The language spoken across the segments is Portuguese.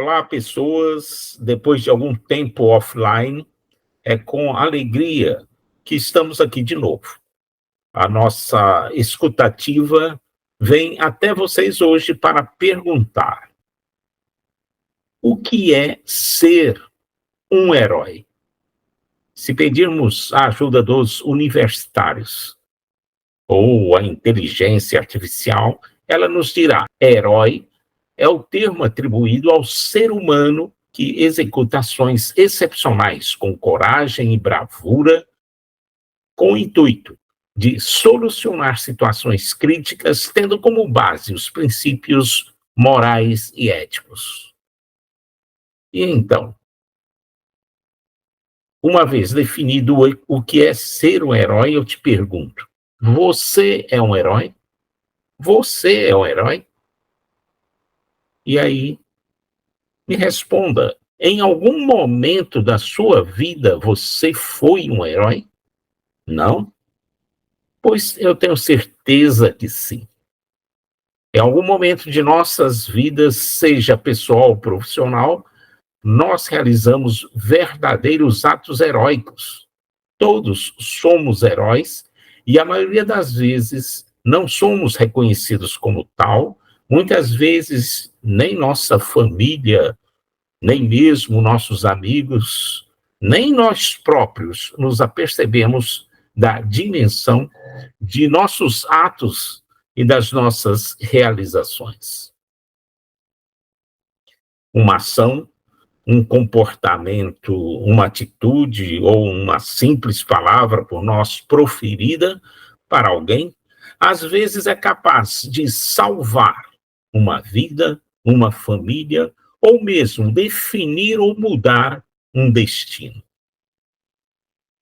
Olá, pessoas. Depois de algum tempo offline, é com alegria que estamos aqui de novo. A nossa escutativa vem até vocês hoje para perguntar: o que é ser um herói? Se pedirmos a ajuda dos universitários ou a inteligência artificial, ela nos dirá: herói é o termo atribuído ao ser humano que executa ações excepcionais com coragem e bravura, com o intuito de solucionar situações críticas, tendo como base os princípios morais e éticos. E então, uma vez definido o que é ser um herói, eu te pergunto: você é um herói? Você é um herói? E aí, me responda, em algum momento da sua vida você foi um herói? Não? Pois eu tenho certeza que sim. Em algum momento de nossas vidas, seja pessoal ou profissional, nós realizamos verdadeiros atos heróicos. Todos somos heróis e a maioria das vezes não somos reconhecidos como tal. Muitas vezes nem nossa família, nem mesmo nossos amigos, nem nós próprios nos apercebemos da dimensão de nossos atos e das nossas realizações. Uma ação, um comportamento, uma atitude ou uma simples palavra por nós proferida para alguém, às vezes é capaz de salvar uma vida, uma família, ou mesmo definir ou mudar um destino.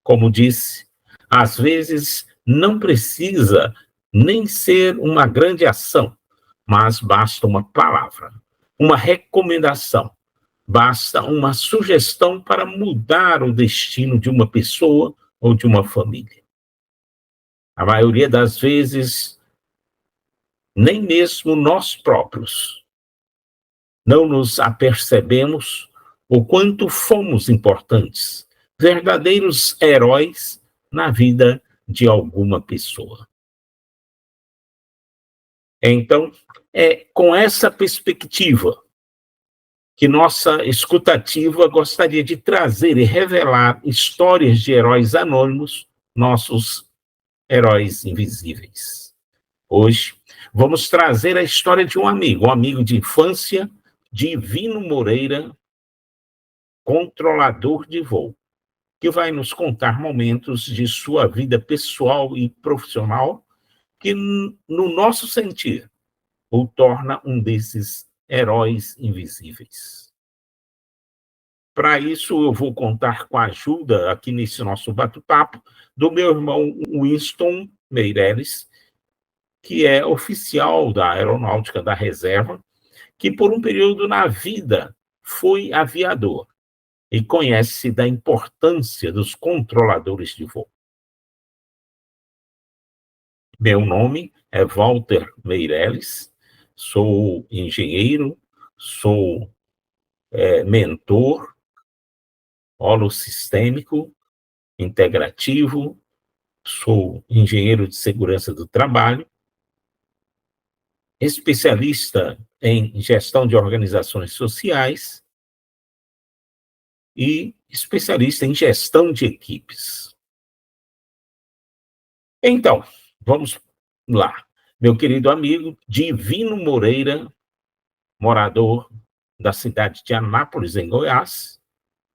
Como disse, às vezes não precisa nem ser uma grande ação, mas basta uma palavra, uma recomendação, basta uma sugestão para mudar o destino de uma pessoa ou de uma família. A maioria das vezes, nem mesmo nós próprios não nos apercebemos o quanto fomos importantes, verdadeiros heróis na vida de alguma pessoa. Então, é com essa perspectiva que nossa escutativa gostaria de trazer e revelar histórias de heróis anônimos, nossos heróis invisíveis. Hoje, vamos trazer a história de um amigo de infância, Divino Moreira, controlador de voo, que vai nos contar momentos de sua vida pessoal e profissional que, no nosso sentir, o torna um desses heróis invisíveis. Para isso, eu vou contar com a ajuda, aqui nesse nosso bate-papo, do meu irmão Winston Meireles, que é oficial da Aeronáutica da Reserva, que por um período na vida foi aviador e conhece da importância dos controladores de voo. Meu nome é Walter Meireles, sou engenheiro, sou mentor, holossistêmico, integrativo, sou engenheiro de segurança do trabalho, especialista em gestão de organizações sociais e especialista em gestão de equipes. Então, vamos lá. Meu querido amigo Divino Moreira, morador da cidade de Anápolis, em Goiás,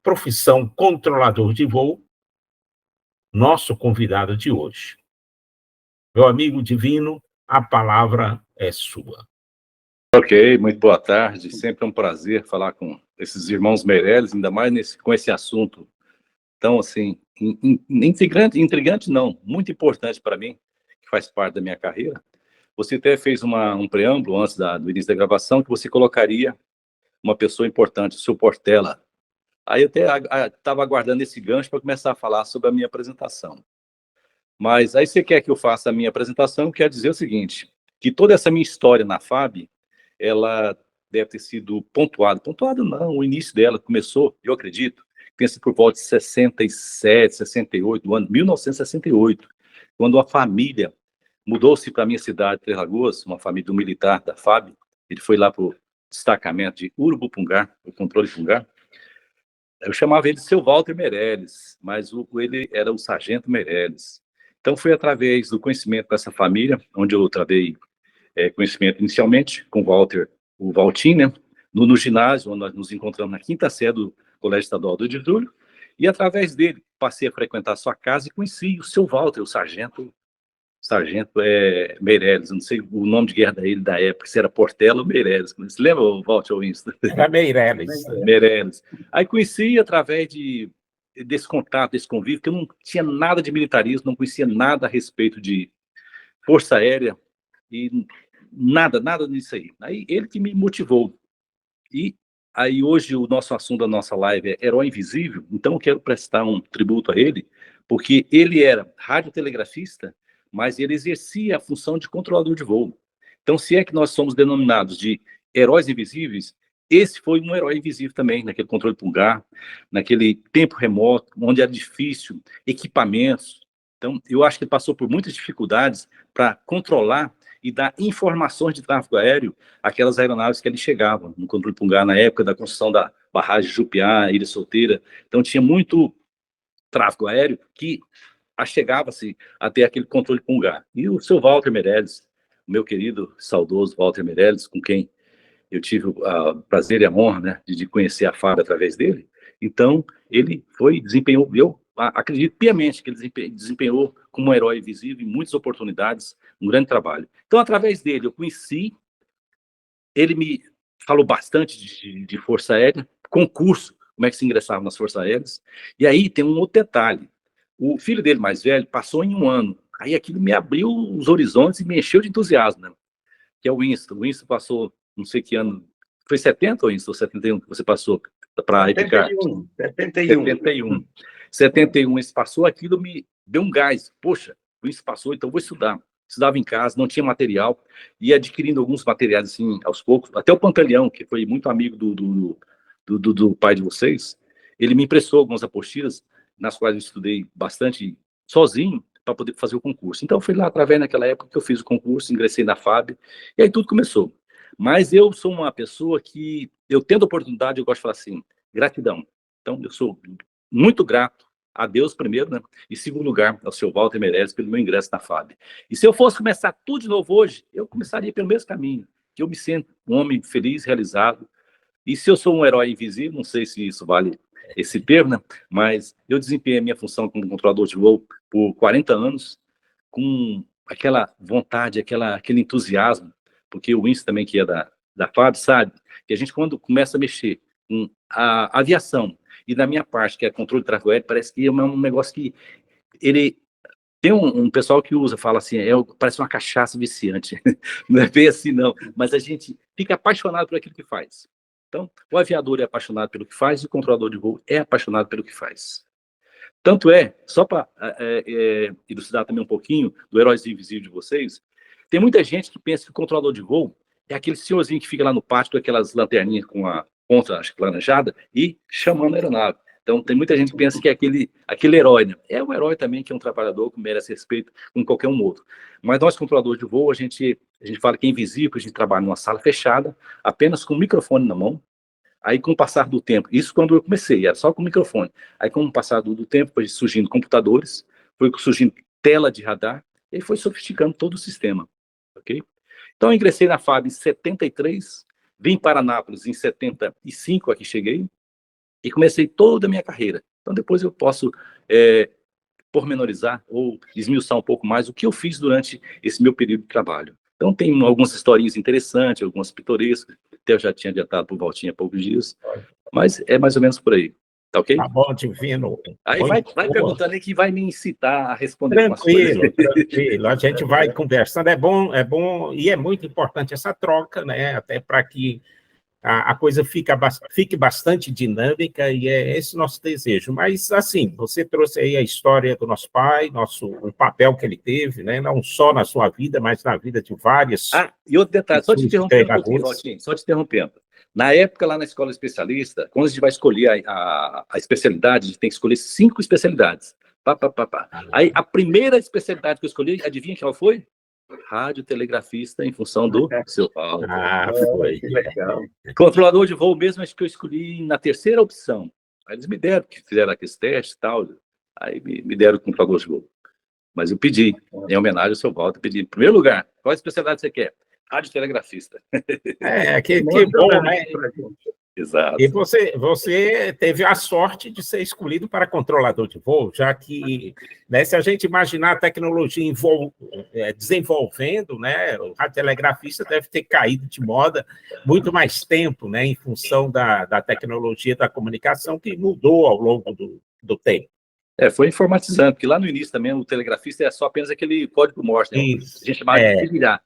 profissão controlador de voo, nosso convidado de hoje. Meu amigo Divino, a palavra é sua. Ok, muito boa tarde. Sempre é um prazer falar com esses irmãos Meireles, ainda mais com esse assunto tão, assim, intrigante não, muito importante para mim, que faz parte da minha carreira. Você até fez um preâmbulo antes do início da gravação, que você colocaria uma pessoa importante, o seu Portela. Aí eu até estava aguardando esse gancho para começar a falar sobre a minha apresentação. Mas aí você quer que eu faça a minha apresentação, quer dizer o seguinte, que toda essa minha história na FAB, ela deve ter sido pontuado. Pontuado não, o início dela começou, eu acredito, tenha sido por volta de 67, 68, do ano 1968, quando a família mudou-se para a minha cidade, Três Lagoas, uma família do militar da FAB. Ele foi lá para o destacamento de Urubupungá, o controle de Pungá. Eu chamava ele de seu Walter Meirelles, mas ele era o sargento Meirelles. Então, foi através do conhecimento dessa família, onde eu travei conhecimento inicialmente com o Valtim, né? No ginásio, onde nós nos encontramos na quinta série do Colégio Estadual do 2 de Julho, e através dele passei a frequentar a sua casa e conheci o seu Walter, o sargento Meirelles, não sei o nome de guerra dele da época, se era Portela ou Meirelles. Você lembra, Walter Winston? Era Meirelles. Meirelles. Aí conheci através desse contato, desse convívio, que eu não tinha nada de militarismo, não conhecia nada a respeito de Força Aérea, e nada disso aí. Aí ele que me motivou. E aí hoje o nosso assunto da nossa live é Herói Invisível, então eu quero prestar um tributo a ele, porque ele era radiotelegrafista, mas ele exercia a função de controlador de voo. Então, se é que nós somos denominados de heróis invisíveis, esse foi um herói invisível também, naquele controle pulgar, naquele tempo remoto, onde era difícil, equipamentos. Então, eu acho que ele passou por muitas dificuldades para controlar e dar informações de tráfego aéreo àquelas aeronaves que ali chegavam, no controle pulgar, na época da construção da barragem de Jupiá, Ilha Solteira. Então, tinha muito tráfego aéreo que chegava-se até aquele controle pulgar. E o seu Walter Meirelles, meu querido, saudoso Walter Meirelles, com quem eu tive o prazer e a honra, né, de conhecer a FAB através dele. Então, ele desempenhou, eu acredito piamente que ele desempenhou como um herói visível em muitas oportunidades, um grande trabalho. Então, através dele, eu conheci, ele me falou bastante de Força Aérea, concurso, como é que se ingressava nas Forças Aéreas. E aí tem um outro detalhe. O filho dele mais velho passou em um ano. Aí aquilo me abriu os horizontes e me encheu de entusiasmo, né? Que é o Winston. O Winston passou, não sei que ano, foi 70 ou Winston, ou 71 que você passou para a Epicar? 71. 71, esse passou, aquilo me deu um gás. Poxa, o Winston passou, então vou estudar. Estudava em casa, não tinha material, ia adquirindo alguns materiais assim, aos poucos. Até o Pantaleão, que foi muito amigo do pai de vocês, ele me emprestou algumas apostilas, nas quais eu estudei bastante sozinho, para poder fazer o concurso. Então, foi lá através daquela época que eu fiz o concurso, ingressei na FAB, e aí tudo começou. Mas eu sou uma pessoa que, eu tendo oportunidade, eu gosto de falar assim, gratidão. Então, eu sou muito grato a Deus primeiro, né? E segundo lugar, ao seu Walter Meirelles, pelo meu ingresso na FAB. E se eu fosse começar tudo de novo hoje, eu começaria pelo mesmo caminho, que eu me sinto um homem feliz, realizado. E se eu sou um herói invisível, não sei se isso vale esse termo, né? Mas eu desempenhei a minha função como controlador de voo por 40 anos, com aquela vontade, aquele entusiasmo, porque o Winston também, que é da FAB, sabe que a gente, quando começa a mexer com a aviação, e da minha parte, que é controle de tráfego aéreo, parece que é um negócio que ele... Tem um pessoal que fala assim, parece uma cachaça viciante. Não é bem assim, não. Mas a gente fica apaixonado por aquilo que faz. Então, o aviador é apaixonado pelo que faz e o controlador de voo é apaixonado pelo que faz. Tanto só para ilustrar também um pouquinho do heróizinho invisível de vocês, tem muita gente que pensa que o controlador de voo é aquele senhorzinho que fica lá no pátio com aquelas lanterninhas com a ponta, acho que laranjada, e chamando a aeronave. Então, tem muita gente que pensa que é aquele herói, né? É um herói também, que é um trabalhador que merece respeito como qualquer um outro. Mas nós, controladores de voo, a gente fala que é invisível, que a gente trabalha numa sala fechada, apenas com o microfone na mão. Aí, com o passar do tempo, isso quando eu comecei, era só com o microfone. Aí, com o passar do tempo, foi surgindo computadores, foi surgindo tela de radar, e aí foi sofisticando todo o sistema, ok? Então, eu ingressei na FAB em 73, vim para Anápolis em 75, aqui cheguei, e comecei toda a minha carreira. Então, depois eu posso pormenorizar ou esmiuçar um pouco mais o que eu fiz durante esse meu período de trabalho. Então, tem algumas historinhas interessantes, algumas pitorescas, até eu já tinha adiantado por Valtinha há poucos dias, mas é mais ou menos por aí. Tá ok? Tá bom, Divino. Aí vai perguntando aí que vai me incitar a responder umas coisas. Tranquilo. A gente vai conversando. É bom, e é muito importante essa troca, né? Até para que a coisa fique bastante dinâmica, e é esse nosso desejo. Mas, assim, você trouxe aí a história do nosso pai, o papel que ele teve, né? Não só na sua vida, mas na vida de várias... E outro detalhe, só te interrompendo um pouquinho, Valtinho, só te interrompendo. Na época, lá na escola especialista, quando a gente vai escolher a especialidade, a gente tem que escolher 5 especialidades. Pá, pá, pá, pá. Aí, a primeira especialidade que eu escolhi, adivinha qual foi? Radiotelegrafista, em função do seu Paulo. Foi. Que legal. Controlador de voo mesmo, acho que eu escolhi na terceira opção. Aí eles me deram, que fizeram aqueles testes e tal, aí me deram o controlador de voo. Mas eu pedi, em homenagem ao seu Walter, pedi, em primeiro lugar, qual especialidade você quer? Radiotelegrafista. Que bom, né? Exato. E você teve a sorte de ser escolhido para controlador de voo, já que, né, se a gente imaginar a tecnologia desenvolvendo, né, o radiotelegrafista deve ter caído de moda muito mais tempo, né, em função da tecnologia da comunicação que mudou ao longo do tempo. Foi informatizando, porque lá no início também o telegrafista é só apenas aquele código Morse, né? Isso. A gente chamava de pirirá.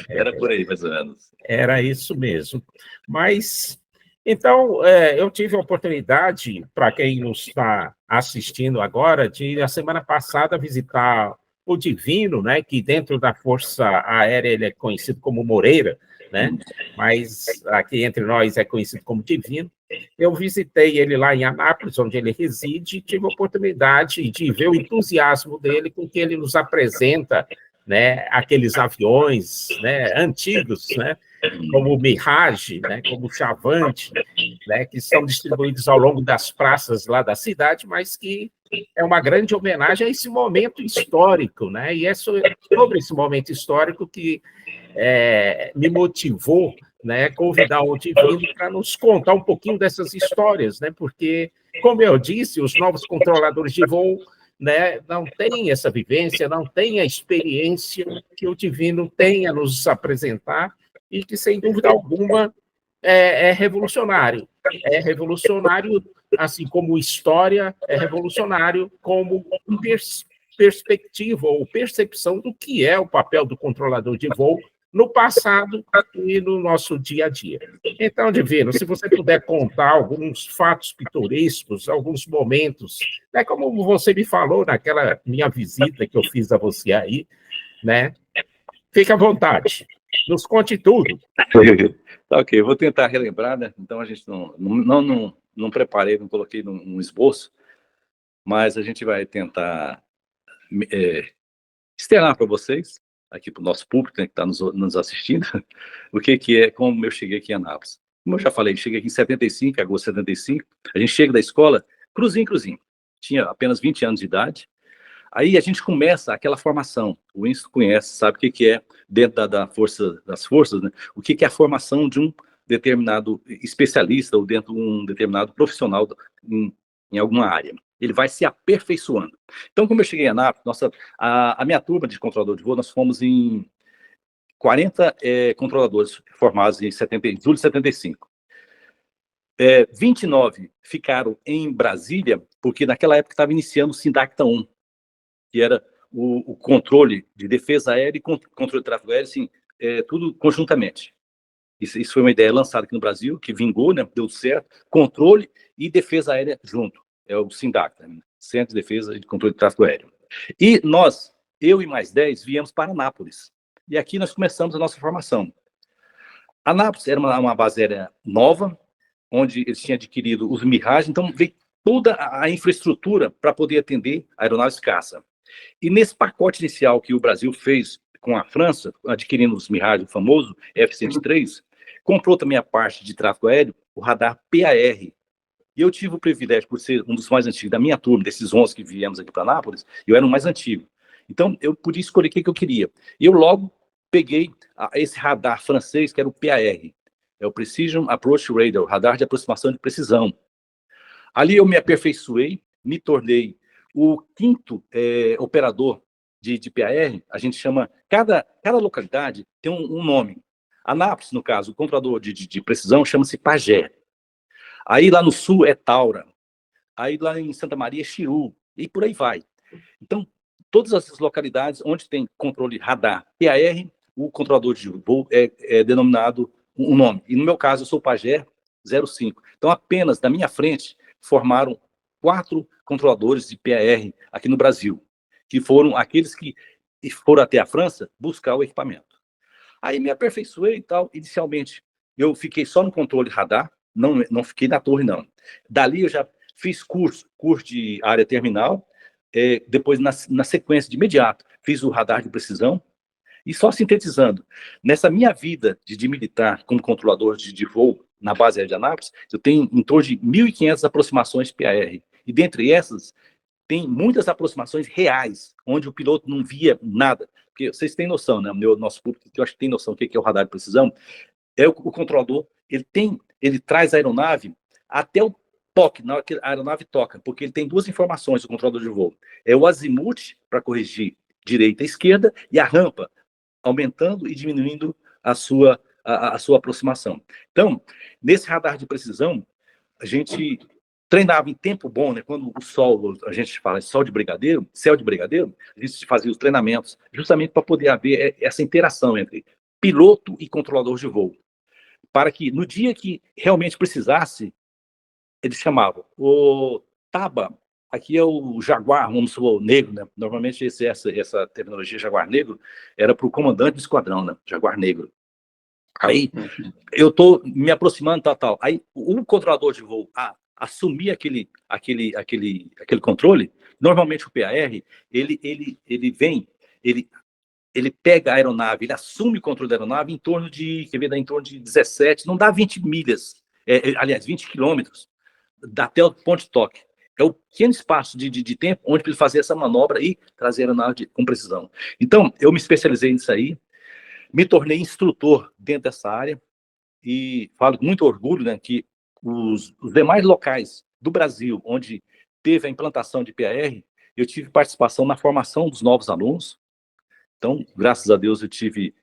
Era por aí, mais ou menos. Era isso mesmo. Mas, então, eu tive a oportunidade, para quem nos está assistindo agora, de, na semana passada, visitar o Divino, né, que dentro da Força Aérea ele é conhecido como Moreira, né, mas aqui entre nós é conhecido como Divino. Eu visitei ele lá em Anápolis, onde ele reside, e tive a oportunidade de ver o entusiasmo dele com que ele nos apresenta, né, aqueles aviões, né, antigos, né, como o Mirage, né, como o Chavante, né, que são distribuídos ao longo das praças lá da cidade, mas que é uma grande homenagem a esse momento histórico, né, e é sobre esse momento histórico que me motivou, né, convidar o Divino para nos contar um pouquinho dessas histórias, né, porque, como eu disse, os novos controladores de voo, né, não têm essa vivência, não têm a experiência que o Divino tem a nos apresentar e que, sem dúvida alguma, é revolucionário. É revolucionário, assim como história, é revolucionário como perspectiva ou percepção do que é o papel do controlador de voo no passado e no nosso dia a dia. Então, Divino, se você puder contar alguns fatos pitorescos, alguns momentos, né, como você me falou naquela minha visita que eu fiz a você aí, né? Fique à vontade, nos conte tudo. Tá, ok, eu vou tentar relembrar, né? Então a gente não preparei, não coloquei num esboço, mas a gente vai tentar externar para vocês, aqui para o nosso público, né, que está nos assistindo, o que é, como eu cheguei aqui em Anápolis. Como eu já falei, cheguei aqui em 75, agosto de 75, a gente chega da escola, cruzinho, tinha apenas 20 anos de idade, aí a gente começa aquela formação, o Winston conhece, sabe o que é, dentro das forças, né, o que é a formação de um determinado especialista ou dentro de um determinado profissional em alguma área. Ele vai se aperfeiçoando. Então, como eu cheguei em Anápolis, a minha turma de controlador de voo, nós fomos em 40 controladores formados em julho de 75. 29 ficaram em Brasília, porque naquela época estava iniciando o Sindacta 1, que era o controle de defesa aérea e controle de tráfego aéreo, assim, tudo conjuntamente. Isso foi uma ideia lançada aqui no Brasil, que vingou, né, deu certo, controle e defesa aérea junto. É o Sindacta, né? Centro de Defesa e Controle de Tráfego Aéreo. E nós, eu e mais 10, viemos para Anápolis. E aqui nós começamos a nossa formação. Anápolis era uma base aérea nova, onde eles tinham adquirido os Mirage, então veio toda a infraestrutura para poder atender aeronaves caça. E nesse pacote inicial que o Brasil fez com a França, adquirindo os Mirage, o famoso F-103, comprou também a parte de tráfego aéreo, o radar PAR. E eu tive o privilégio, por ser um dos mais antigos da minha turma, desses 11 que viemos aqui para Anápolis, eu era o mais antigo. Então, eu podia escolher o que eu queria. E eu logo peguei esse radar francês, que era o PAR, é o Precision Approach Radar, o radar de aproximação de precisão. Ali eu me aperfeiçoei, me tornei o quinto operador de PAR, a gente chama, cada localidade tem um nome. Anápolis, no caso, o controlador de precisão chama-se Pagé. Aí lá no sul é Taura, aí lá em Santa Maria é Xiru, e por aí vai. Então, todas essas localidades onde tem controle radar PAR, o controlador de voo é denominado um nome. E no meu caso, eu sou o Pagé 05. Então, apenas da minha frente, formaram 4 controladores de PAR aqui no Brasil, que foram aqueles que foram até a França buscar o equipamento. Aí me aperfeiçoei e tal. Inicialmente, eu fiquei só no controle radar, não fiquei na torre, não. Dali eu já fiz curso de área terminal, depois, na sequência, de imediato, fiz o radar de precisão, e só sintetizando, nessa minha vida de militar como controlador de voo na base aérea de Anápolis, eu tenho em torno de 1.500 aproximações PAR, e dentre essas, tem muitas aproximações reais, onde o piloto não via nada, porque vocês têm noção, né? O nosso público, eu acho que tem noção do que é o radar de precisão, o controlador, ele traz a aeronave até o toque, na hora que a aeronave toca, porque ele tem duas informações, o controlador de voo. É o azimuth, para corrigir direita e esquerda, e a rampa, aumentando e diminuindo a sua aproximação. Então, nesse radar de precisão, a gente treinava em tempo bom, né? Quando o sol, a gente fala sol de brigadeiro, céu de brigadeiro, a gente fazia os treinamentos justamente para poder haver essa interação entre piloto e controlador de voo, para que no dia que realmente precisasse, eles chamavam o Taba, aqui é o Jaguar, vamos supor, negro, né? Normalmente essa terminologia Jaguar negro era para o comandante do esquadrão, né? Jaguar negro. Aí eu estou me aproximando, tal. Aí o controlador de voo assumir aquele controle. Normalmente o PAR, ele vem, ele pega a aeronave, ele assume o controle da aeronave em torno de 17, não dá 20 milhas, aliás, 20 quilômetros, até o ponto de toque. É o pequeno espaço de tempo onde ele fazer essa manobra e trazer a aeronave com precisão. Então, eu me especializei nisso aí, me tornei instrutor dentro dessa área e falo com muito orgulho, né, que os demais locais do Brasil onde teve a implantação de PAR, eu tive participação na formação dos novos alunos. Então, graças a Deus, eu tive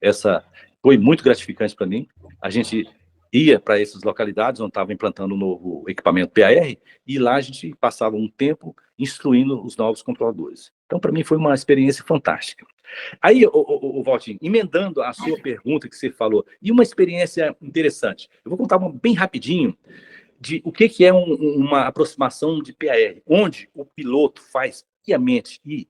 foi muito gratificante para mim. A gente ia para essas localidades onde estava implantando o novo equipamento PAR, e lá a gente passava um tempo instruindo os novos controladores. Então, para mim, foi uma experiência fantástica. Aí, o Valtinho, emendando a sua pergunta que você falou, e uma experiência interessante, eu vou contar bem rapidinho de o que é uma aproximação de PAR, onde o piloto faz friamente e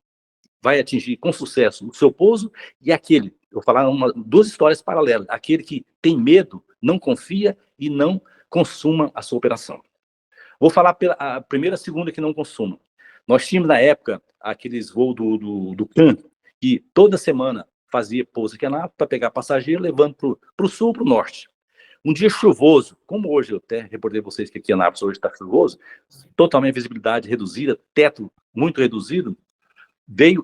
vai atingir com sucesso o seu pouso, e aquele, eu vou falar duas histórias paralelas, aquele que tem medo, não confia e não consuma a sua operação. Vou falar a primeira e a segunda que não consuma. Nós tínhamos, na época, aqueles voos do CAN, que toda semana fazia pouso aqui para pegar passageiro, levando para o sul, para o norte. Um dia chuvoso, como hoje, eu até reportei vocês que aqui em Anápolis hoje está chuvoso, totalmente visibilidade reduzida, teto muito reduzido, veio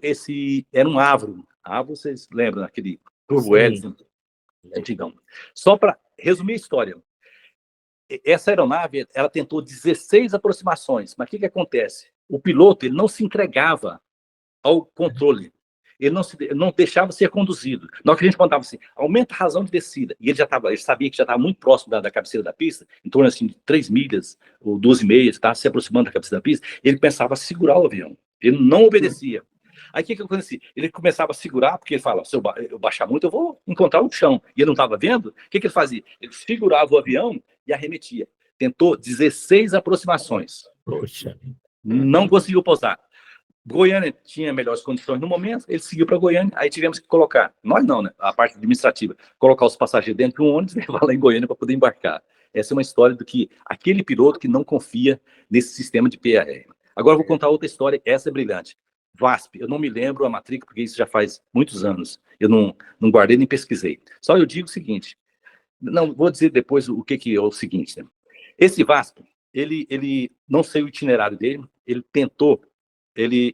era um Avro, vocês lembram, aquele turbo hélice antigão. Só para resumir a história, essa aeronave, ela tentou 16 aproximações, mas o que acontece? O piloto, ele não se entregava ao controle, ele não deixava ser conduzido. Na hora que a gente mandava assim, aumenta a razão de descida, e ele sabia que já estava muito próximo da cabeceira da pista, em torno assim, de 3 milhas, ou 12,5, estava se aproximando da cabeceira da pista, ele pensava segurar o avião, ele não obedecia. Aí o que acontecia? Ele começava a segurar, porque ele fala, se eu baixar muito, eu vou encontrar o chão. E ele não estava vendo? O que ele fazia? Ele segurava o avião e arremetia. Tentou 16 aproximações. Poxa. Não conseguiu pousar. Goiânia tinha melhores condições no momento, ele seguiu para Goiânia, aí tivemos que colocar, nós não, né? A parte administrativa, colocar os passageiros dentro de um ônibus e levar lá em Goiânia para poder embarcar. Essa é uma história do que aquele piloto que não confia nesse sistema de PAR. Agora eu vou contar outra história, essa é brilhante. VASP, eu não me lembro a matrícula, porque isso já faz muitos anos. Eu não guardei nem pesquisei. Só eu digo o seguinte, não, vou dizer depois o que é o seguinte, né? Esse VASP, ele não sei o itinerário dele, ele tentou,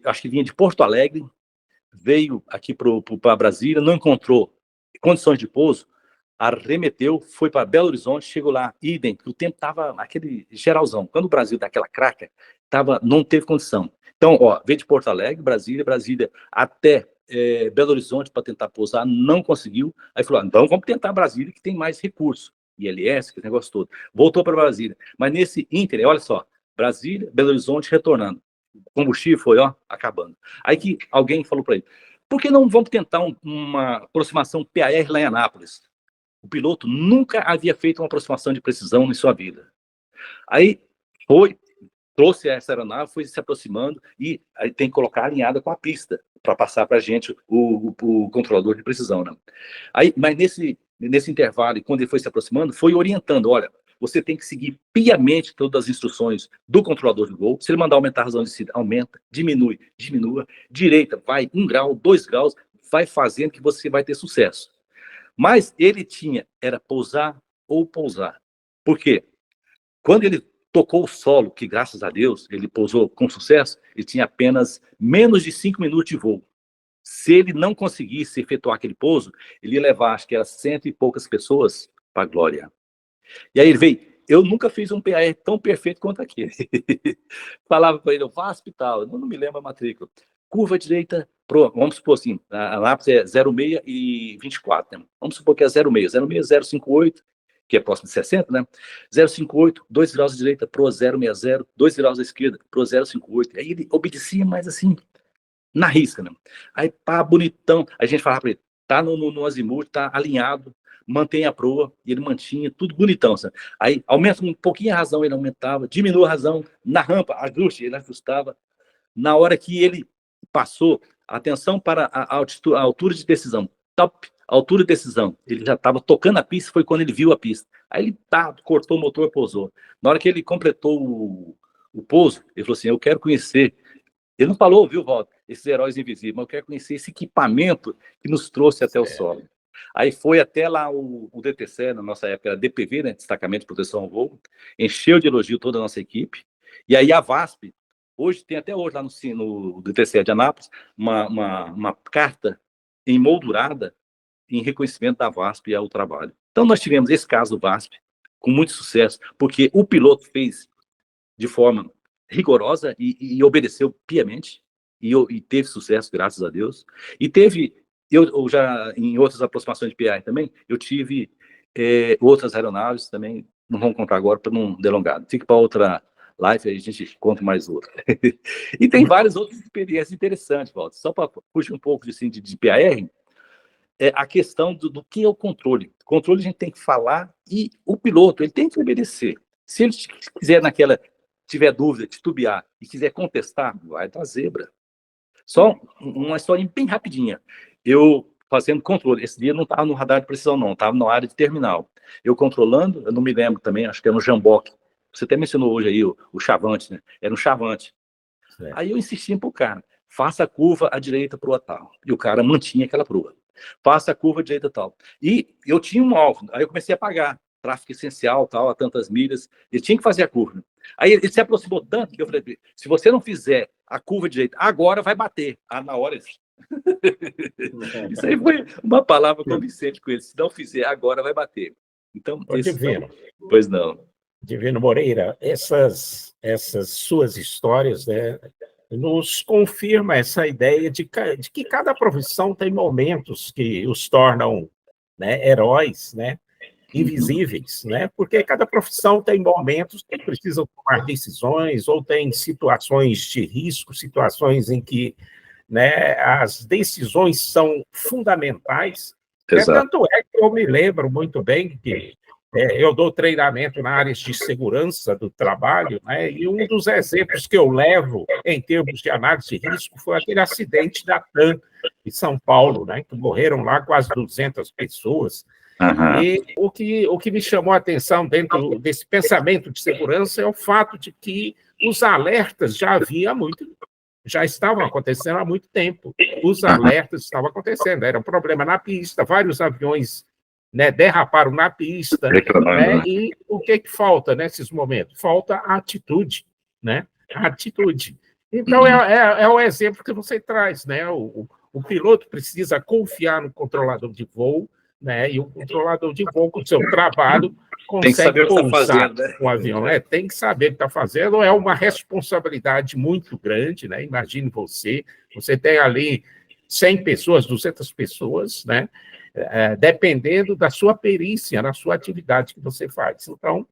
acho que vinha de Porto Alegre, veio aqui para Brasília, não encontrou condições de pouso, arremeteu, foi para Belo Horizonte, chegou lá, idem, o tempo estava aquele geralzão. Quando o Brasil dá aquela craca, não teve condição. Então, veio de Porto Alegre, Brasília até Belo Horizonte para tentar pousar, não conseguiu. Aí falou, então vamos tentar Brasília, que tem mais recursos. ILS, que negócio todo. Voltou para Brasília. Mas nesse ínter, olha só, Brasília, Belo Horizonte retornando. O combustível foi, acabando. Aí que alguém falou para ele, por que não vamos tentar uma aproximação PAR lá em Anápolis? O piloto nunca havia feito uma aproximação de precisão em sua vida. Aí trouxe essa aeronave, foi se aproximando e aí tem que colocar alinhada com a pista para passar para a gente o controlador de precisão, né? Aí, mas nesse intervalo, e quando ele foi se aproximando, foi orientando, olha, você tem que seguir piamente todas as instruções do controlador de voo. Se ele mandar aumentar a razão de descida, aumenta, diminui, diminua. Direita, vai 1 grau, 2 graus, vai fazendo que você vai ter sucesso. Mas ele era pousar ou pousar. Por quê? Quando ele tocou o solo, que graças a Deus ele pousou com sucesso, ele tinha apenas menos de 5 minutos de voo. Se ele não conseguisse efetuar aquele pouso, ele ia levar, acho que era 100 e poucas pessoas para a glória. E aí ele veio, eu nunca fiz um PAR tão perfeito quanto aquele. Falava para ele, VASP e tal, eu não me lembro a matrícula. Curva direita, vamos supor assim, a lápis é 06 e 24, né? Vamos supor que é 06, 058, que é próximo de 60, né? 058, 2 graus à direita, pro 060, 2 graus à esquerda, pro 058. Aí ele obedecia mais assim, na risca, né? Aí, pá, bonitão. A gente falava para ele, tá no azimuth, tá alinhado, mantém a proa, e ele mantinha, tudo bonitão, sabe? Aí, aumenta um pouquinho a razão, ele aumentava, diminua a razão, na rampa, ajuste, ele ajustava. Na hora que ele passou, atenção para a altura de decisão, top, altura de decisão, ele já estava tocando a pista, foi quando ele viu a pista. Aí ele cortou o motor, pousou. Na hora que ele completou o pouso, ele falou assim, eu quero conhecer. Ele não falou, viu, Walter, esses heróis invisíveis, mas eu quero conhecer esse equipamento que nos trouxe até o solo. Aí foi até lá o DTC, na nossa época era DPV, né, Destacamento de Proteção ao Voo, encheu de elogio toda a nossa equipe, e aí a VASP, hoje tem até hoje lá no DTC de Anápolis, uma carta emoldurada em reconhecimento da VASP ao trabalho. Então nós tivemos esse caso do VASP, com muito sucesso, porque o piloto fez de forma rigorosa e obedeceu piamente, e teve sucesso, graças a Deus. E teve, eu já, em outras aproximações de PI também, eu tive outras aeronaves também, não vamos contar agora para não delongar. Fica para outra live, aí a gente conta mais outra. E tem várias outras experiências interessantes, Walter. Só para puxar um pouco de PAR, a questão do que é o controle. O controle a gente tem que falar e o piloto, ele tem que obedecer. Se ele quiser tiver dúvida, titubear e quiser contestar, vai dar zebra. Só uma história bem rapidinha. Eu fazendo controle, esse dia não estava no radar de precisão não, estava na área de terminal. Eu controlando, eu não me lembro também, acho que era no Jamboque. Você até mencionou hoje aí o Chavante, né? Era um Chavante. Certo. Aí eu insisti pro cara, faça a curva à direita pro tal. E o cara mantinha aquela proa. Faça a curva à direita tal. E eu tinha um alvo, aí eu comecei a pagar tráfego essencial, tal, a tantas milhas, ele tinha que fazer a curva. Aí ele se aproximou tanto que eu falei, se você não fizer a curva direita, agora vai bater. Na hora... Isso aí foi uma palavra convincente com ele, se não fizer, agora vai bater. Então, Divino. Pois não. Divino Moreira, essas suas histórias, né, nos confirma essa ideia de que cada profissão tem momentos que os tornam, né, heróis, né, invisíveis, né? Porque cada profissão tem momentos que precisam tomar decisões ou tem situações de risco, situações em que, né, as decisões são fundamentais. Tanto é que eu me lembro muito bem que eu dou treinamento na área de segurança do trabalho, né, e um dos exemplos que eu levo em termos de análise de risco foi aquele acidente da TAM em São Paulo, né, que morreram lá quase 200 pessoas. Uhum. E o que me chamou a atenção dentro desse pensamento de segurança é o fato de que os alertas já estavam acontecendo há muito tempo. Os alertas estavam acontecendo, era um problema na pista, vários aviões, né, derraparam na pista, né, e o que falta nesses momentos? Falta a atitude, né? A atitude. Então, é o exemplo que você traz, né? O piloto precisa confiar no controlador de voo, né? E o controlador de voo, com o seu trabalho, consegue pousar o avião. Tem que saber o que está fazendo, é uma responsabilidade muito grande, né? Imagine você tem ali 100 pessoas, 200 pessoas, né? Dependendo da sua perícia, na sua atividade que você faz. Então,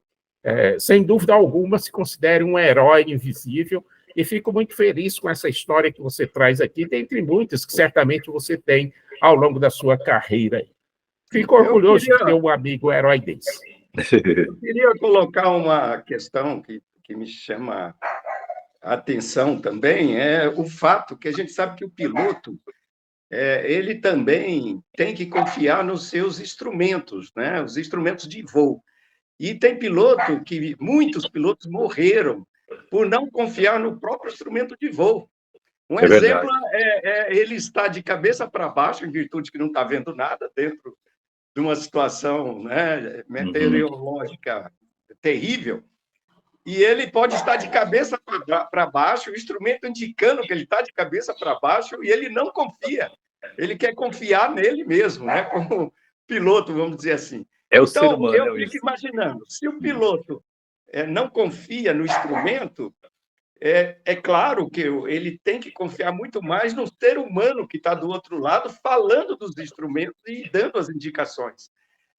sem dúvida alguma, se considere um herói invisível, e fico muito feliz com essa história que você traz aqui, dentre muitas que certamente você tem ao longo da sua carreira. Fico orgulhoso de ter um amigo herói desse. Eu queria colocar uma questão que me chama a atenção também, é o fato que a gente sabe que o piloto ele também tem que confiar nos seus instrumentos, né? Os instrumentos de voo. E tem piloto que muitos pilotos morreram por não confiar no próprio instrumento de voo. Um É exemplo verdade. ele está de cabeça para baixo, em virtude que não está vendo nada dentro de uma situação, né, Uhum. meteorológica terrível, e ele pode estar de cabeça para baixo, o instrumento indicando que ele está de cabeça para baixo, e ele não confia. Ele quer confiar nele mesmo, né, como piloto, vamos dizer assim. É o ser Então, humano, eu é fico isso. imaginando, se o piloto não confia no instrumento, é claro que ele tem que confiar muito mais no ser humano que está do outro lado, falando dos instrumentos e dando as indicações.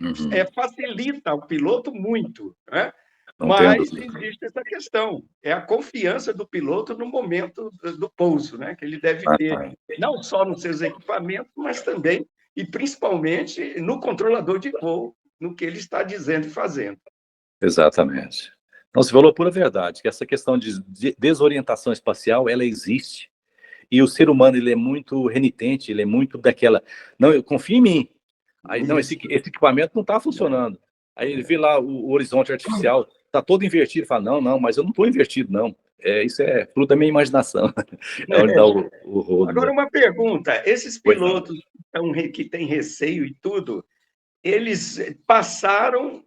Uhum. Facilita o piloto muito, né? Não tenho Mas dúvida. existe essa questão, é a confiança do piloto no momento do pouso, né? Que ele deve Ah, ter, tá. não só nos seus equipamentos, mas também e principalmente no controlador de voo, no que ele está dizendo e fazendo. Exatamente. Então, você falou a pura verdade, que essa questão de desorientação espacial, ela existe, e o ser humano, ele é muito renitente, ele é muito daquela, não, eu confio em mim. Aí, não, Isso. esse equipamento não está funcionando. Aí ele vê lá o horizonte artificial, está todo invertido, fala, não, não, mas eu não estou invertido, não. Isso é fruto da minha imaginação. É onde dá o rolo, Agora, né? uma pergunta: esses Pois não. pilotos que têm receio e tudo, eles passaram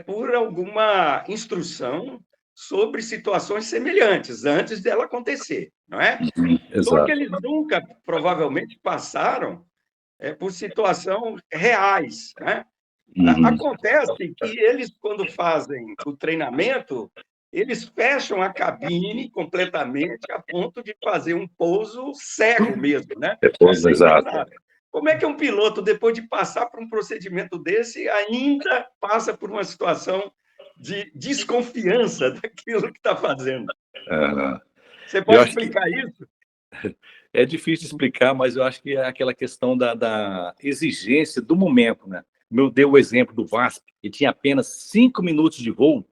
por alguma instrução sobre situações semelhantes antes dela acontecer, não é? Só que Exato. eles nunca, provavelmente, passaram por situações reais, né? Uhum. Acontece que eles, quando fazem o treinamento, eles fecham a cabine completamente a ponto de fazer um pouso cego mesmo, né? Depois, Sem ver exato. nada. Como é que um piloto, depois de passar por um procedimento desse, ainda passa por uma situação de desconfiança daquilo que está fazendo? Ah, Você eu pode acho que explicar isso? é difícil de explicar, mas eu acho que é aquela questão da exigência do momento, né? Eu dei o exemplo do VASP, que tinha apenas 5 minutos de voo,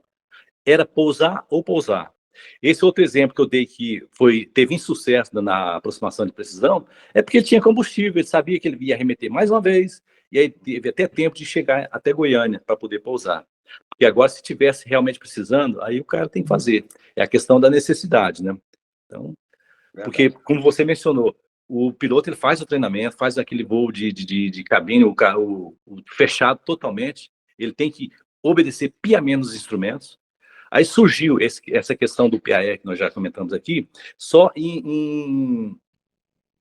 era pousar ou pousar. Esse outro exemplo que eu dei que teve insucesso na aproximação de precisão, é porque ele tinha combustível, ele sabia que ele ia arremeter mais uma vez, e aí teve até tempo de chegar até Goiânia para poder pousar. Porque agora, se tivesse realmente precisando, aí o cara tem que fazer. É a questão da necessidade, né? Então, porque, Verdade. como você mencionou, o piloto ele faz o treinamento, faz aquele voo de cabine, o fechado totalmente, ele tem que obedecer piamente os instrumentos. Aí surgiu essa questão do PAE, que nós já comentamos aqui, só em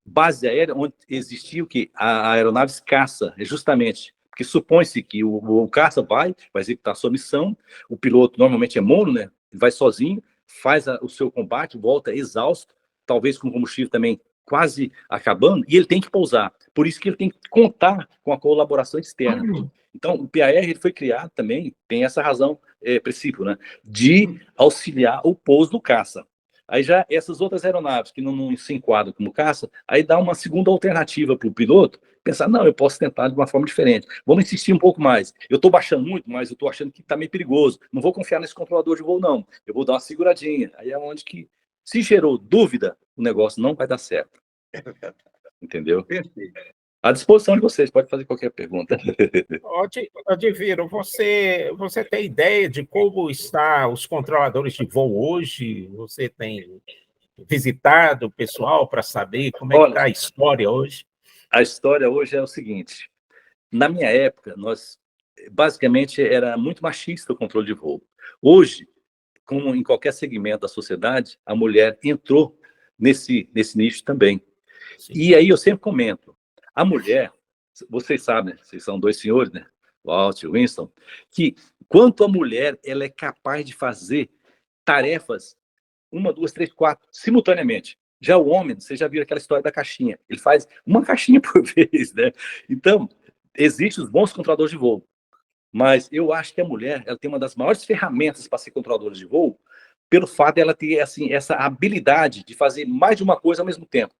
base aérea, onde existia o que? A aeronaves caça, justamente, porque supõe-se que o caça vai executar a sua missão, o piloto normalmente é mono, né? Ele vai sozinho, faz o seu combate, volta exausto, talvez com o combustível também quase acabando, e ele tem que pousar. Por isso que ele tem que contar com a colaboração externa. Então, o PAR ele foi criado também, tem essa razão princípio, né? De auxiliar o pouso do caça. Aí já essas outras aeronaves que não se enquadram como caça, aí dá uma segunda alternativa para o piloto pensar, não, eu posso tentar de uma forma diferente. Vamos insistir um pouco mais. Eu estou baixando muito, mas eu estou achando que está meio perigoso. Não vou confiar nesse controlador de voo, não. Eu vou dar uma seguradinha. Aí é onde que, se gerou dúvida, o negócio não vai dar certo. Entendeu? Perfeito. À disposição de vocês, pode fazer qualquer pergunta. Divino, você tem ideia de como estão os controladores de voo hoje? Você tem visitado o pessoal para saber como é que Olha, está a história hoje? a história hoje é o seguinte. Na minha época, nós basicamente era muito machista o controle de voo. Hoje, como em qualquer segmento da sociedade, a mulher entrou nesse nicho também. Sim. E aí eu sempre comento, a mulher, vocês sabem, né? Vocês são dois senhores, né? Walt e Winston, que quanto a mulher ela é capaz de fazer tarefas, uma, duas, três, quatro, simultaneamente. Já o homem, você já viu aquela história da caixinha, ele faz uma caixinha por vez, né? Então, existem os bons controladores de voo, mas eu acho que a mulher ela tem uma das maiores ferramentas para ser controladora de voo, pelo fato dela ter assim, essa habilidade de fazer mais de uma coisa ao mesmo tempo.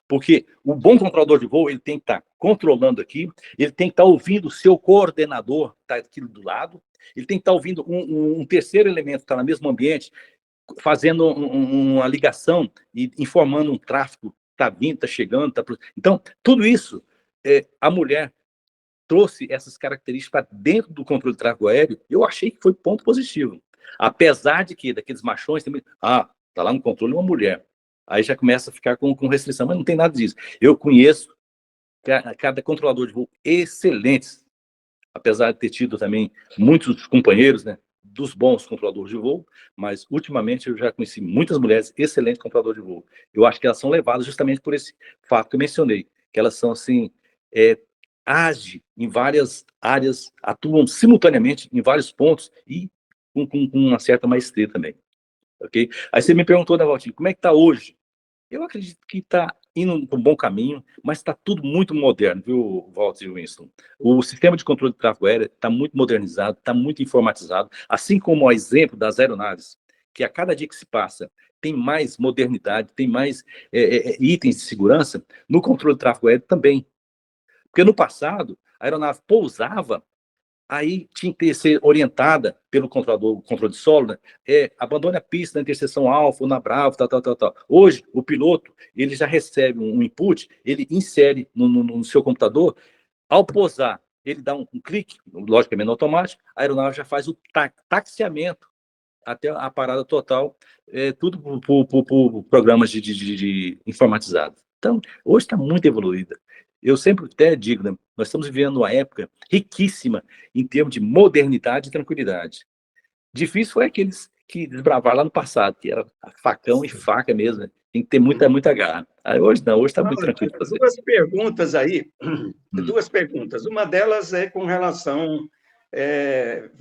Porque o bom controlador de voo, ele tem que estar controlando aqui, ele tem que estar ouvindo o seu coordenador, está aqui do lado, ele tem que estar ouvindo um terceiro elemento que está no mesmo ambiente, fazendo uma ligação e informando um tráfego está vindo, está chegando. Então, tudo isso, a mulher trouxe essas características para dentro do controle de tráfego aéreo. Eu achei que foi ponto positivo. Apesar de que, daqueles machões também, tá lá no controle uma mulher. Aí já começa a ficar com restrição, mas não tem nada disso. Eu conheço cada controlador de voo excelentes, apesar de ter tido também muitos companheiros, né, dos bons controladores de voo, mas ultimamente eu já conheci muitas mulheres excelentes controladoras de voo. Eu acho que elas são levadas justamente por esse fato que eu mencionei, que elas são assim, agem em várias áreas, atuam simultaneamente em vários pontos e com uma certa maestria também. Ok? Aí você me perguntou, né, Valtinho, como é que está hoje? Eu acredito que está indo para um bom caminho, mas está tudo muito moderno, viu, Walter e Winston? O sistema de controle de tráfego aéreo está muito modernizado, está muito informatizado, assim como o exemplo das aeronaves, que a cada dia que se passa tem mais modernidade, tem mais itens de segurança, no controle de tráfego aéreo também. Porque no passado, a aeronave pousava, aí tinha que ser orientada pelo controlador, controle de solo, né? Abandone a pista na interseção alfa ou na Bravo, tal. Hoje, o piloto, ele já recebe um input, ele insere no seu computador, ao pousar, ele dá um clique, logicamente no automático, a aeronave já faz o taxiamento até a parada total, tudo por programas de informatizado. Então, hoje está muito evoluída. Eu sempre até digo, né, nós estamos vivendo uma época riquíssima em termos de modernidade e tranquilidade. Difícil foi aqueles que desbravaram lá no passado, que era facão e faca mesmo, né? Tem que ter muita garra. Aí hoje não, hoje está muito tranquilo de fazer. Duas perguntas aí, duas perguntas. Uma delas é com relação,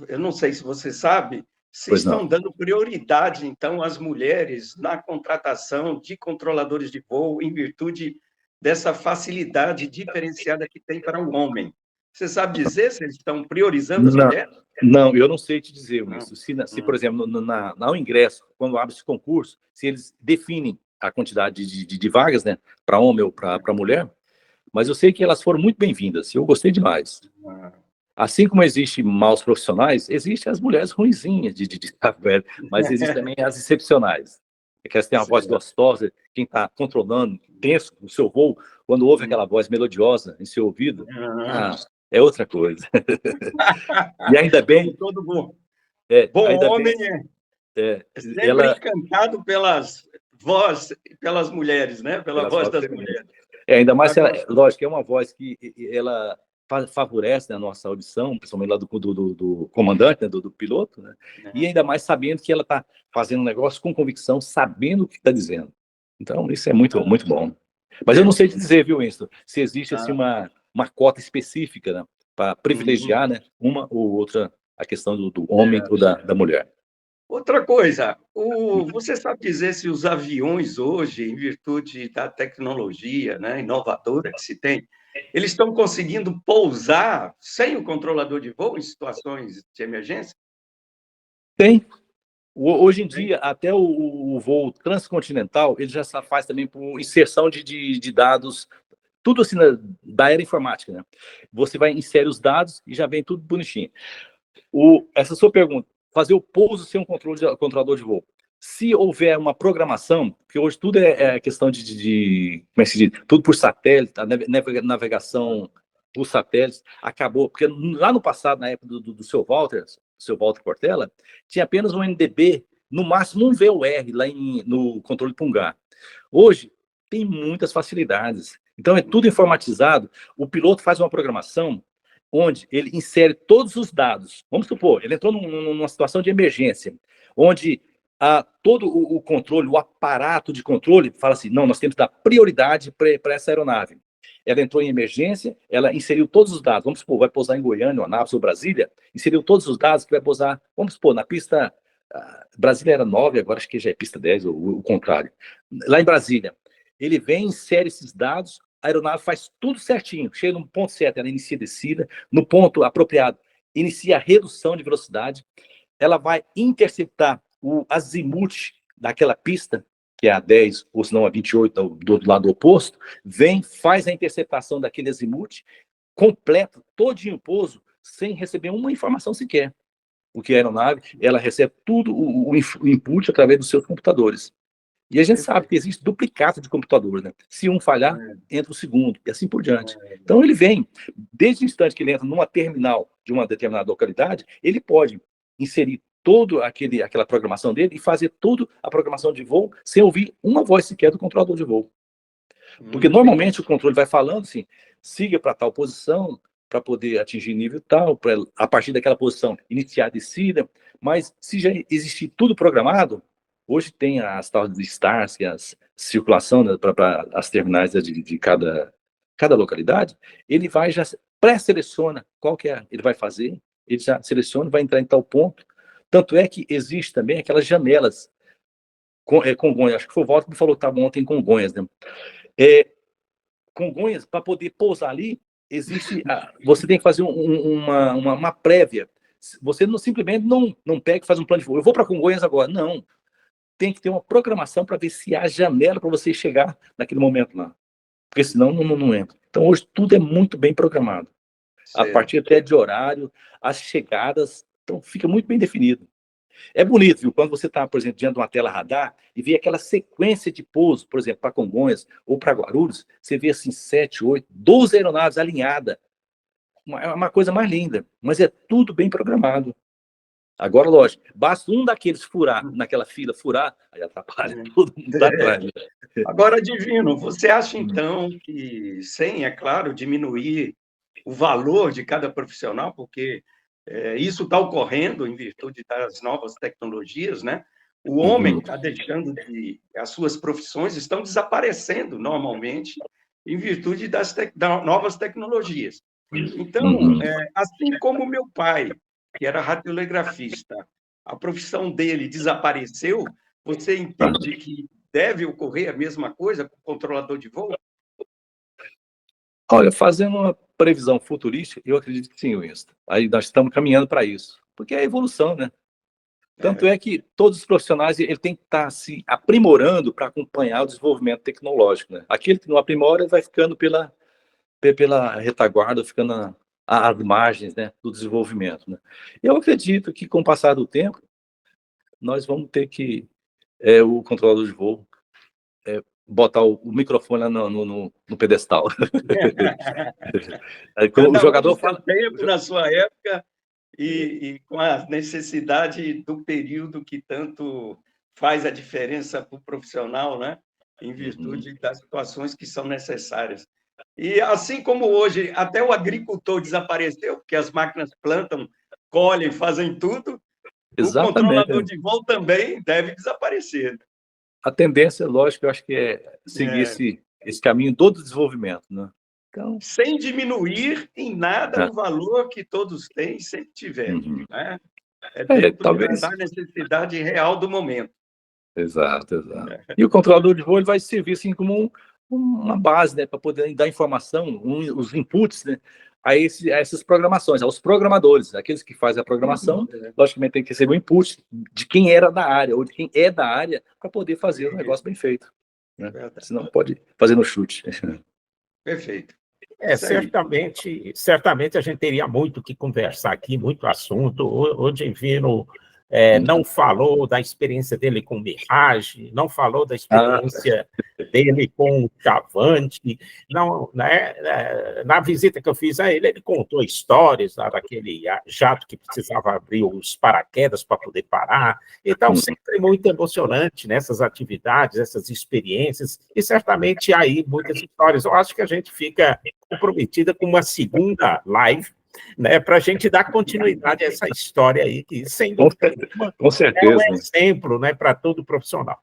eu não sei se você sabe, se Pois estão não. dando prioridade, então, às mulheres na contratação de controladores de voo em virtude dessa facilidade diferenciada que tem para o homem. Você sabe dizer se eles estão priorizando as Não, mulheres? não, eu não sei te dizer Não. isso. Se por exemplo, no ingresso, quando abre esse concurso, se eles definem a quantidade de vagas, né, para homem ou para mulher, mas eu sei que elas foram muito bem-vindas. Eu gostei demais. Assim como existem maus profissionais, existem as mulheres ruinzinhas de mas existem também as excepcionais. É que elas têm uma voz gostosa, quem está controlando, tenso o seu voo, quando ouve aquela voz melodiosa em seu ouvido, é outra coisa. E ainda bem... Como todo bom ainda homem bem, é sempre ela... encantado pelas mulheres, né? Pela voz das mulheres. Ainda mais se ela, lógico, é uma voz que ela favorece, né, a nossa audição, principalmente lá do comandante, né, do piloto, né? E ainda mais sabendo que ela está fazendo um negócio com convicção, sabendo o que está dizendo. Então, isso é muito bom. Mas eu não sei te dizer, viu, Winston, se existe assim, uma cota específica, né, para privilegiar, né, uma ou outra, a questão do homem ou da mulher. Outra coisa, você sabe dizer se os aviões hoje, em virtude da tecnologia, né, inovadora que se tem, eles estão conseguindo pousar sem o controlador de voo em situações de emergência? Tem. Hoje em dia, até o voo transcontinental, ele já faz também por inserção de dados, tudo assim da era informática, né? Você vai inserir os dados e já vem tudo bonitinho. Essa sua pergunta, fazer o pouso sem um controlador de voo. Se houver uma programação, porque hoje tudo é questão como é que se diz? Tudo por satélite, a navegação por satélites, acabou, porque lá no passado, na época do seu Walter Portela, tinha apenas um NDB, no máximo um VOR lá no controle Pungar. Hoje, tem muitas facilidades. Então, é tudo informatizado. O piloto faz uma programação onde ele insere todos os dados. Vamos supor, ele entrou numa situação de emergência, onde todo o controle, o aparato de controle, fala assim, não, nós temos que dar prioridade para essa aeronave. Ela entrou em emergência, ela inseriu todos os dados. Vamos supor, vai pousar em Goiânia, ou Anápolis ou Brasília, inseriu todos os dados que vai pousar, vamos supor, na pista... Brasília era 9, agora acho que já é pista 10, ou o contrário. Lá em Brasília, ele vem, insere esses dados, a aeronave faz tudo certinho, chega no ponto certo, ela inicia a descida, no ponto apropriado, inicia a redução de velocidade, ela vai interceptar o azimuth daquela pista, que é a 10, ou se não a 28, do lado oposto, vem, faz a interceptação daquele azimuth, completa todinho o pouso, sem receber uma informação sequer. Porque a aeronave, ela recebe tudo o input através dos seus computadores. E a gente sabe que existe duplicata de computador, né? Se um falhar, entra o segundo, e assim por diante. Então, ele vem, desde o instante que ele entra numa terminal de uma determinada localidade, ele pode inserir toda aquela programação dele e fazer toda a programação de voo sem ouvir uma voz sequer do controlador de voo. Porque, normalmente, o controle vai falando assim, siga para tal posição, para poder atingir nível tal, para a partir daquela posição iniciar a descida, mas se já existir tudo programado, hoje tem as tal de stars, que é a circulação, né, para as terminais de cada localidade, ele vai já pré-seleciona qual que é, ele vai fazer, ele já seleciona, vai entrar em tal ponto. Tanto é que existe também aquelas janelas, Congonhas, acho que foi o Walter que falou que estava ontem em Congonhas, né? Congonhas, para poder pousar ali, você tem que fazer uma prévia. Você não simplesmente não pega e faz um plano de voo. Eu vou para Congonhas agora. Não. Tem que ter uma programação para ver se há janela para você chegar naquele momento lá. Porque senão não entra. Então, hoje, tudo é muito bem programado. A partir até de horário, as chegadas, então fica muito bem definido. É bonito, viu? Quando você está, por exemplo, diante de uma tela radar e vê aquela sequência de pouso, por exemplo, para Congonhas ou para Guarulhos, você vê assim 7, 8, 12 aeronaves alinhadas. É uma coisa mais linda, mas é tudo bem programado. Agora, lógico, basta um daqueles furar, naquela fila, furar, aí atrapalha todo mundo atrás. Agora, Divino, você acha, então, que, sem, é claro, diminuir o valor de cada profissional, porque isso está ocorrendo em virtude das novas tecnologias, né? O homem está deixando as suas profissões estão desaparecendo normalmente em virtude das novas tecnologias. Então, assim como meu pai, que era radiotelegrafista, a profissão dele desapareceu, você entende que deve ocorrer a mesma coisa com o controlador de voo? Olha, fazendo uma previsão futurística, eu acredito que sim, Winston. Aí nós estamos caminhando para isso, porque é a evolução, né? Tanto é que todos os profissionais ele tem que estar se aprimorando para acompanhar o desenvolvimento tecnológico, né? Aquele que não aprimora vai ficando pela retaguarda, ficando às margens, né, do desenvolvimento, né? Eu acredito que, com o passar do tempo, nós vamos ter que, o controlador de voo, botar o microfone lá no pedestal. O jogador fala... tempo na sua época e com a necessidade do período que tanto faz a diferença para o profissional, né? Em virtude das situações que são necessárias. E assim como hoje até o agricultor desapareceu, porque as máquinas plantam, colhem, fazem tudo, o controlador de voo também deve desaparecer. A tendência, lógico, eu acho que é seguir esse caminho do desenvolvimento, né? Então, sem diminuir em nada o valor que todos têm e sempre tiveram, né? Talvez da necessidade real do momento. Exato. E o controlador de voo ele vai servir assim como uma base, né, para poder dar informação, os inputs, né, a essas programações, aos programadores, aqueles que fazem a programação, logicamente tem que receber o input de quem era da área ou de quem é da área para poder fazer o negócio bem feito, né? Senão pode fazer no chute. Perfeito. Certamente a gente teria muito que conversar aqui, muito assunto. O Divino não falou da experiência dele com Mirage, não falou da experiência dele com o Chavante. Não, né, na visita que eu fiz a ele contou histórias daquele jato que precisava abrir os paraquedas para poder parar. Então, sempre muito emocionante nessas atividades, essas experiências, e certamente aí muitas histórias. Eu acho que a gente fica comprometida com uma segunda live, né, para a gente dar continuidade a essa história aí, que, sem dúvida, com certeza, é um exemplo, né, para todo profissional.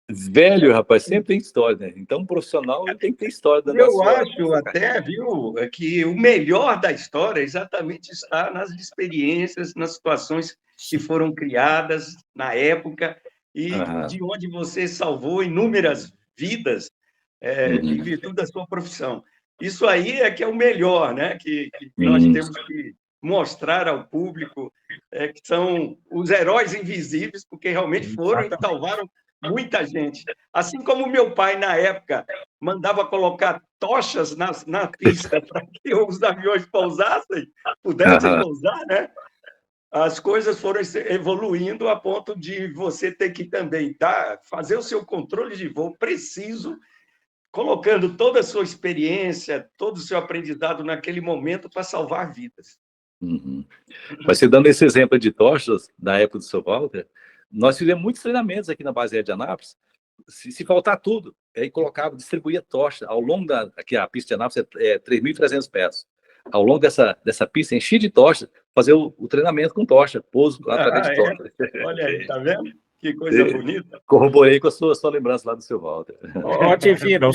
Velho, rapaz, sempre tem história, né? Então, um profissional tem que ter história. Eu acho até, viu, que o melhor da história exatamente está nas experiências, nas situações que foram criadas na época e de onde você salvou inúmeras vidas em virtude da sua profissão. Isso aí é que é o melhor, né? Que nós temos que mostrar ao público, que são os heróis invisíveis, porque realmente foram e salvaram muita gente. Assim como meu pai, na época, mandava colocar tochas na pista para que os aviões pousassem, pudessem pousar, né? as coisas foram evoluindo a ponto de você ter que também fazer o seu controle de voo preciso, colocando toda a sua experiência, todo o seu aprendizado naquele momento para salvar vidas. Uhum. Mas você dando esse exemplo de tochas, da época do seu Walter, nós fizemos muitos treinamentos aqui na base aérea de Anápolis. Se faltar tudo, aí distribuía tocha ao longo aqui a pista de Anápolis é 3.300 metros. Ao longo dessa pista, enchia de tocha, fazer o treinamento com tocha, pouso através de tocha. Olha aí, tá vendo? Que coisa bonita. Corroborei com a sua lembrança lá do seu Walter. Divino,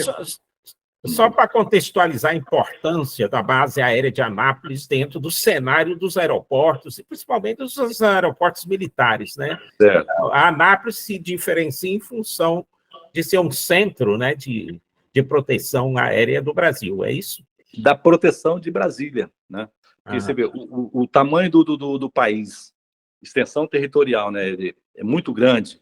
só para contextualizar a importância da base aérea de Anápolis dentro do cenário dos aeroportos, e principalmente dos aeroportos militares, né? Certo. A Anápolis se diferencia em função de ser um centro, né, de proteção aérea do Brasil, é isso? Da proteção de Brasília, né? Porque você vê, o tamanho do país, extensão territorial, né, é muito grande,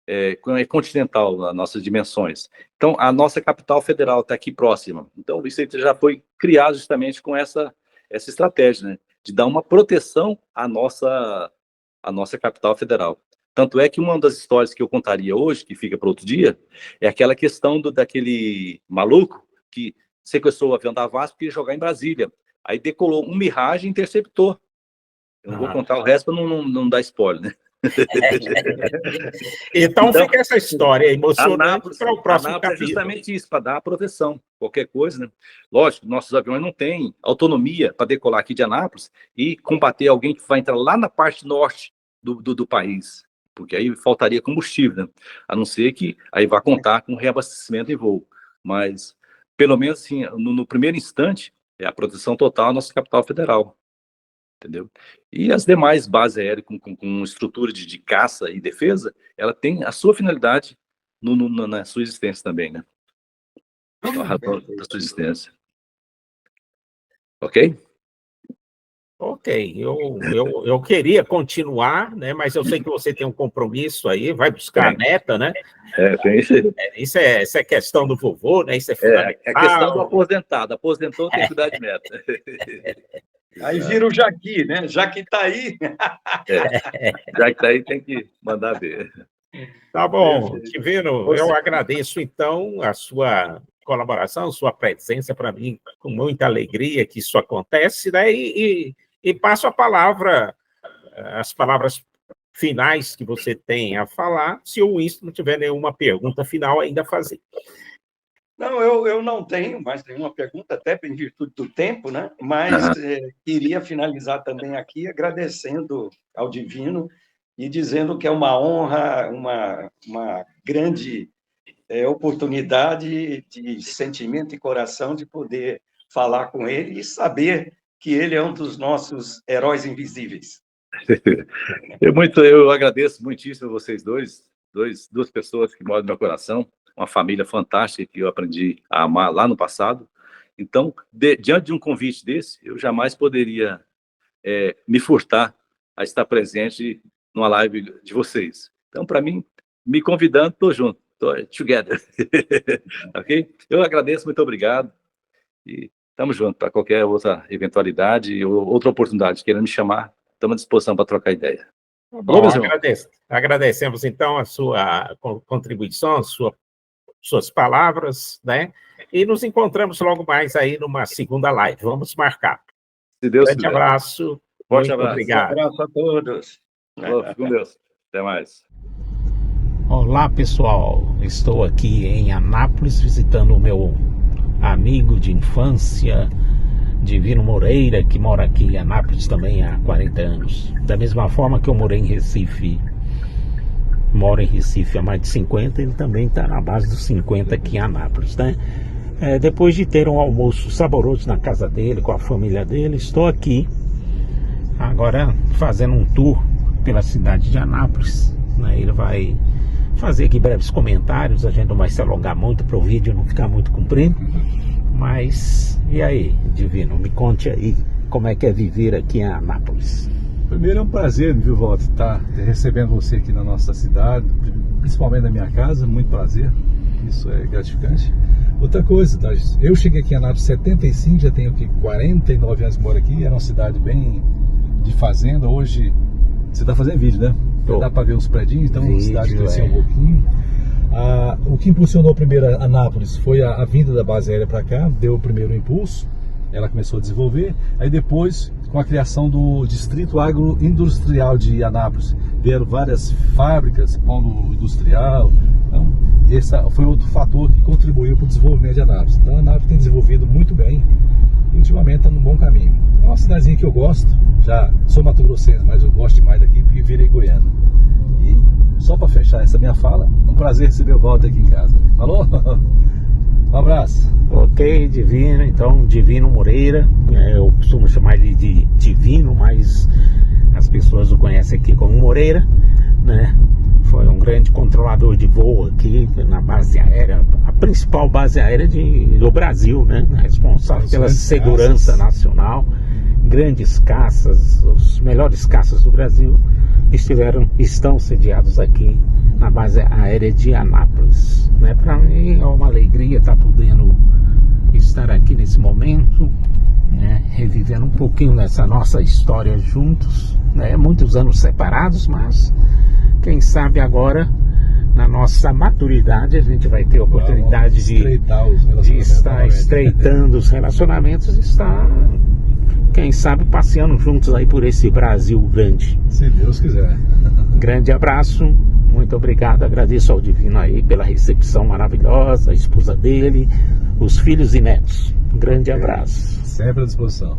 é continental nas nossas dimensões. Então, a nossa capital federal está aqui próxima. Então, isso já foi criado justamente com essa estratégia, né, de dar uma proteção à nossa capital federal. Tanto é que uma das histórias que eu contaria hoje, que fica para outro dia, é aquela questão daquele maluco que sequestrou o avião da VASP e queria jogar em Brasília. Aí decolou um Mirage e interceptou. Eu não vou contar o resto para não dar spoiler, né? Então fica essa história emocionante para o próximo capítulo. É justamente isso, para dar a proteção. Qualquer coisa, né? Lógico, nossos aviões não têm autonomia para decolar aqui de Anápolis e combater alguém que vai entrar lá na parte norte do país, porque aí faltaria combustível, né? A não ser que aí vá contar com reabastecimento em voo. Mas, pelo menos, assim, no primeiro instante, é a proteção total à nossa capital federal. Entendeu? E as demais bases aéreas com estrutura de caça e defesa, ela tem a sua finalidade na sua existência também, né? A razão da sua existência. Ok? Ok, eu queria continuar, né? Mas eu sei que você tem um compromisso aí, vai buscar a neta, né? Tem isso aí. Isso é questão do vovô, né? Isso é fundamental. É a questão do aposentado. Aposentou, tem que cuidar de neta. Aí vira o Jaqui, né? Já que está aí. Já que está aí, tem que mandar ver. Tá bom, Divino, eu agradeço, então, a sua colaboração, sua presença para mim, com muita alegria que isso acontece, né? E passo a palavra, as palavras finais que você tem a falar, se o Winston não tiver nenhuma pergunta final ainda a fazer. Não, eu não tenho mais nenhuma pergunta, até em virtude do tempo, né? Mas queria finalizar também aqui agradecendo ao Divino e dizendo que é uma honra, uma grande oportunidade de sentimento e coração de poder falar com ele e saber que ele é um dos nossos heróis invisíveis. Eu agradeço muitíssimo vocês duas pessoas que moram no meu coração, uma família fantástica que eu aprendi a amar lá no passado. Então, diante de um convite desse, eu jamais poderia me furtar a estar presente numa live de vocês. Então, para mim, me convidando, estou junto, estou together. Ok? Eu agradeço, muito obrigado. E estamos juntos para qualquer outra eventualidade ou outra oportunidade. Querendo me chamar, estamos à disposição para trocar ideia. Bom, agradecemos, então, a sua contribuição, suas palavras, né? E nos encontramos logo mais aí numa segunda live. Vamos marcar. Se Deus quiser. Grande abraço. Forte muito abraço. Um obrigado. abraço a todos. Fique com Deus. Até mais. Olá, pessoal. Estou aqui em Anápolis visitando o meu amigo de infância, Divino Moreira, que mora aqui em Anápolis também há 40 anos. Da mesma forma que eu morei em Recife, moro em Recife há mais de 50, ele também está na base dos 50 aqui em Anápolis, né? Depois de ter um almoço saboroso na casa dele, com a família dele, estou aqui agora fazendo um tour pela cidade de Anápolis, né? Ele vai fazer aqui breves comentários, a gente não vai se alongar muito para o vídeo não ficar muito comprido, mas e aí, Divino, me conte aí como é que é viver aqui em Anápolis. Primeiro é um prazer, viu, Walter, estar recebendo você aqui na nossa cidade, principalmente na minha casa, muito prazer, isso é gratificante. Outra coisa, tá? Eu cheguei aqui em Anápolis em 75, já tenho aqui 49 anos que moro aqui, era uma cidade bem de fazenda, hoje Você tá fazendo vídeo, né? Tô. Dá para ver os predinhos, então a cidade Vídeo, cresceu um pouquinho. O que impulsionou primeiro a Anápolis foi a vinda da base aérea para cá, deu o primeiro impulso, ela começou a desenvolver. Aí depois, com a criação do Distrito Agroindustrial de Anápolis, vieram várias fábricas, polo industrial. Então, esse foi outro fator que contribuiu para o desenvolvimento de Anápolis. Então a Anápolis tem desenvolvido muito bem e ultimamente está num bom caminho. É uma cidadezinha que eu gosto, já sou mato-grossense, mas eu gosto demais daqui porque virei goiano. E só para fechar essa minha fala, um prazer receber o Walter aqui em casa. Falou? Um abraço. Ok, Divino, então Divino Moreira, eu costumo chamar ele de Divino, mas as pessoas o conhecem aqui como Moreira, né? Foi um grande controlador de voo aqui na base aérea, a principal base aérea do Brasil, né? Responsável pela segurança nacional. Grandes caças, os melhores caças do Brasil estão sediados aqui na base aérea de Anápolis, né? Para mim é uma alegria estar podendo estar aqui nesse momento, né? Revivendo um pouquinho dessa nossa história juntos, né? Muitos anos separados, mas quem sabe agora, na nossa maturidade, a gente vai ter a oportunidade de estar estreitando os relacionamentos e estar, quem sabe, passeando juntos aí por esse Brasil grande. Se Deus quiser. Grande abraço, muito obrigado, agradeço ao Divino aí pela recepção maravilhosa, a esposa dele, os filhos e netos. Um grande abraço. Sempre à disposição.